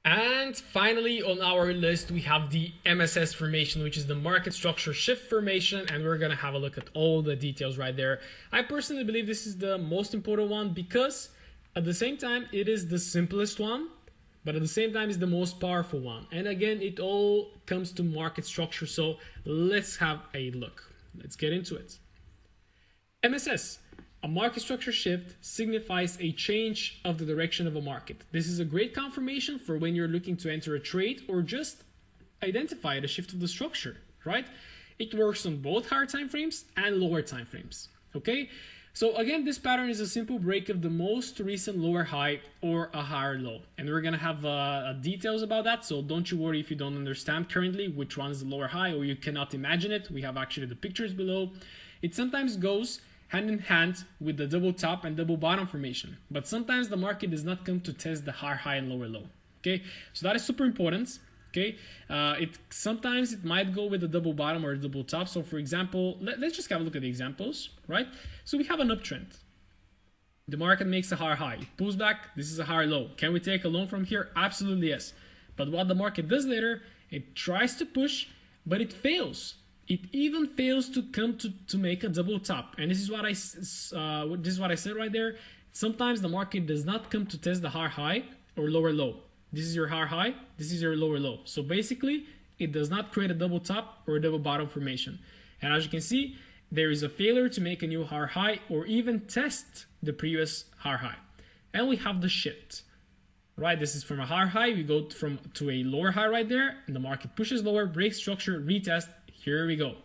And finally on our list we have the MSS formation, which is the market structure shift formation, and we're gonna have a look at all the details right there. I personally believe this is the most important one because at the same time it is the simplest one, but at the same time it's the most powerful one. And again, it all comes to market structure, so let's have a look. Let's get into it. MSS. A market structure shift signifies a change of the direction of a market. This is a great confirmation for when you're looking to enter a trade or just identify the shift of the structure, right? It works on both higher time frames and lower time frames, okay? So again, this pattern is a simple break of the most recent lower high or a higher low. And we're gonna have details about that, so don't you worry if you don't understand currently which one is the lower high or you cannot imagine it. We have actually the pictures below. It sometimes goes hand in hand with the double top and double bottom formation, but sometimes the market does not come to test the higher high and lower low. Okay, so that is super important. Okay, sometimes it might go with the double bottom or double top. So for example, let's just have a look at the examples, right? So we have an uptrend. The market makes a higher high, it pulls back. This is a higher low. Can we take a long from here? Absolutely yes. But what the market does later, it tries to push, but it fails. It even fails to come to make a double top, and this is what I said right there. Sometimes the market does not come to test the higher high or lower low. This is your higher high, this is your lower low. So basically, it does not create a double top or a double bottom formation. And as you can see, there is a failure to make a new higher high or even test the previous higher high. And we have the shift. Right, this is from a higher high, we go to a lower high right there, and the market pushes lower, breaks structure, retest. Here we go.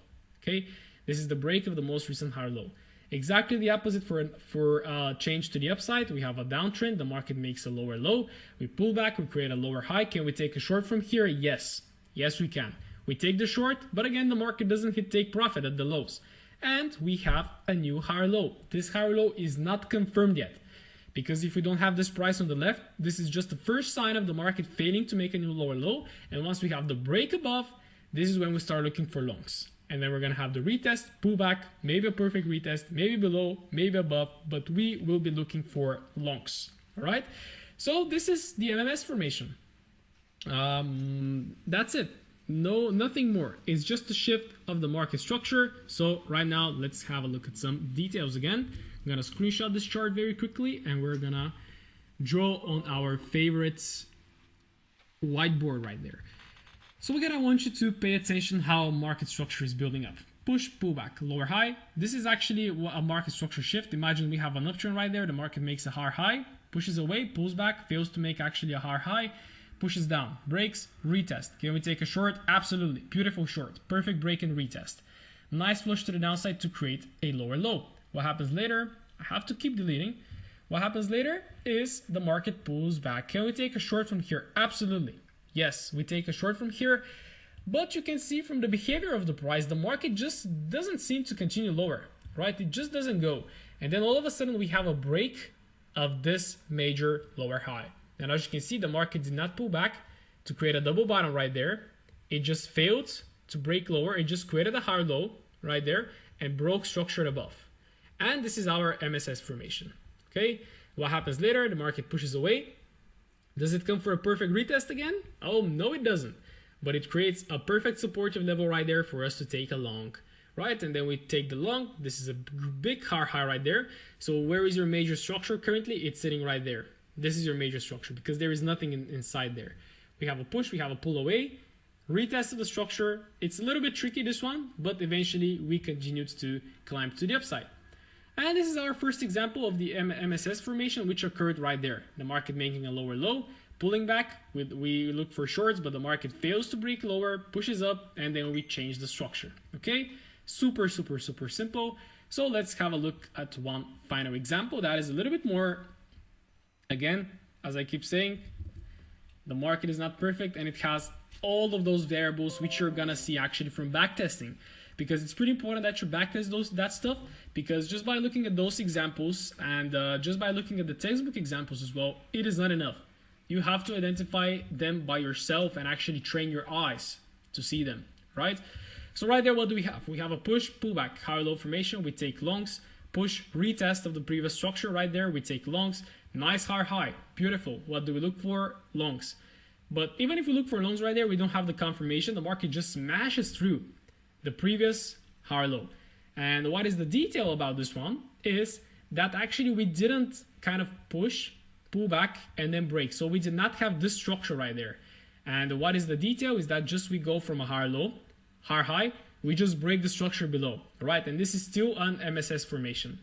Okay, this is the break of the most recent higher low. Exactly the opposite for change to the upside. We have a downtrend. The market makes a lower low. We pull back. We create a lower high. Can we take a short from here? Yes. Yes, we can. We take the short, but again, the market doesn't hit take profit at the lows. And we have a new higher low. This higher low is not confirmed yet, because if we don't have this price on the left, this is just the first sign of the market failing to make a new lower low. And once we have the break above, this is when we start looking for longs. And then we're going to have the retest, pullback, maybe a perfect retest, maybe below, maybe above, but we will be looking for longs. All right. So this is the MMS formation. That's it. Nothing more. It's just a shift of the market structure. So right now, let's have a look at some details again. I'm going to screenshot this chart very quickly, and we're going to draw on our favorite whiteboard right there. So again, I want you to pay attention how market structure is building up. Push, pullback, lower high. This is actually a market structure shift. Imagine we have an uptrend right there. The market makes a higher high, pushes away, pulls back, fails to make actually a higher high, pushes down, breaks, retest. Can we take a short? Absolutely. Beautiful short. Perfect break and retest. Nice flush to the downside to create a lower low. What happens later? I have to keep deleting. What happens later is the market pulls back. Can we take a short from here? Absolutely. Yes, we take a short from here, but you can see from the behavior of the price, the market just doesn't seem to continue lower, right? It just doesn't go. And then all of a sudden we have a break of this major lower high. And as you can see, the market did not pull back to create a double bottom right there. It just failed to break lower. It just created a higher low right there and broke structure above. And this is our MSS formation, okay? What happens later? The market pushes away. Does it come for a perfect retest again? Oh, no, it doesn't. But it creates a perfect supportive level right there for us to take a long, right? And then we take the long. This is a big high right there. So where is your major structure currently? It's sitting right there. This is your major structure because there is nothing inside there. We have a push, we have a pull away, retest of the structure. It's a little bit tricky, this one, but eventually we continued to climb to the upside. And this is our first example of the MSS formation, which occurred right there. The market making a lower low, pulling back. We look for shorts, but the market fails to break lower, pushes up, and then we change the structure. Okay? Super, super, super simple. So let's have a look at one final example that is a little bit more, again, as I keep saying, the market is not perfect and it has all of those variables which you're gonna see actually from backtesting. Because it's pretty important that you backtest that stuff, because just by looking at those examples and just by looking at the textbook examples as well, it is not enough. You have to identify them by yourself and actually train your eyes to see them, right? So right there, what do we have? We have a push, pullback, high low formation. We take longs, push, retest of the previous structure right there. We take longs, nice high, beautiful. What do we look for? Longs. But even if we look for longs right there, we don't have the confirmation. The market just smashes through the previous higher low. And what is the detail about this one is that actually we didn't kind of push, pull back, and then break. So we did not have this structure right there. And what is the detail is that just we go from a higher low, higher high, we just break the structure below, right? And this is still an MSS formation.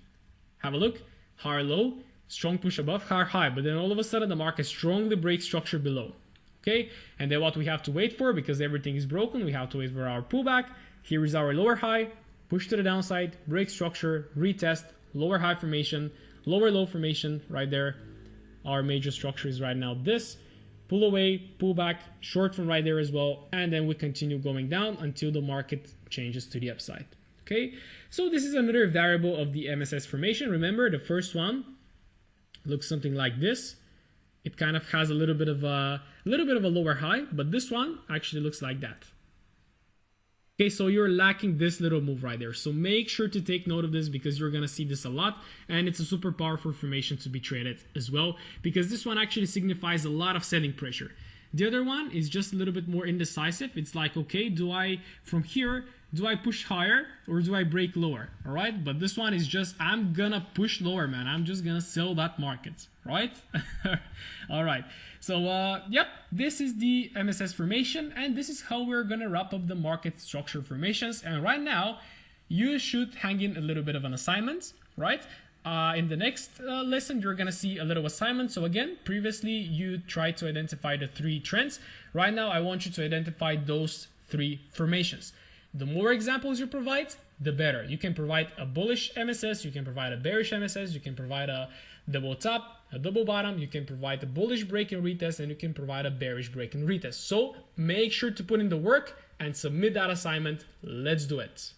Have a look, higher low, strong push above, higher high, but then all of a sudden the market strongly breaks structure below. Okay, and then what we have to wait for, because everything is broken, we have to wait for our pullback. Here is our lower high, push to the downside, break structure, retest, lower high formation, lower low formation right there. Our major structure is right now this. Pull away, pull back, short from right there as well, and then we continue going down until the market changes to the upside. Okay, so this is another variable of the MSS formation. Remember, the first one looks something like this. It kind of has a little bit of a lower high, but this one actually looks like that. Okay, so you're lacking this little move right there. So make sure to take note of this because you're gonna see this a lot, and it's a super powerful formation to be traded as well, because this one actually signifies a lot of selling pressure. The other one is just a little bit more indecisive. It's like, okay, from here, do I push higher or do I break lower? All right, but this one is just, I'm gonna push lower, man. I'm just gonna sell that market, right? All right, so yep, this is the MSS formation, and this is how we're gonna wrap up the market structure formations. And right now, you should hang in a little bit of an assignment, right? In the next lesson, you're gonna see a little assignment. So again, previously you tried to identify the 3 trends. Right now, I want you to identify those 3 formations. The more examples you provide, the better. You can provide a bullish MSS, you can provide a bearish MSS, you can provide a double top, a double bottom, you can provide a bullish break and retest, and you can provide a bearish break and retest. So make sure to put in the work and submit that assignment. Let's do it.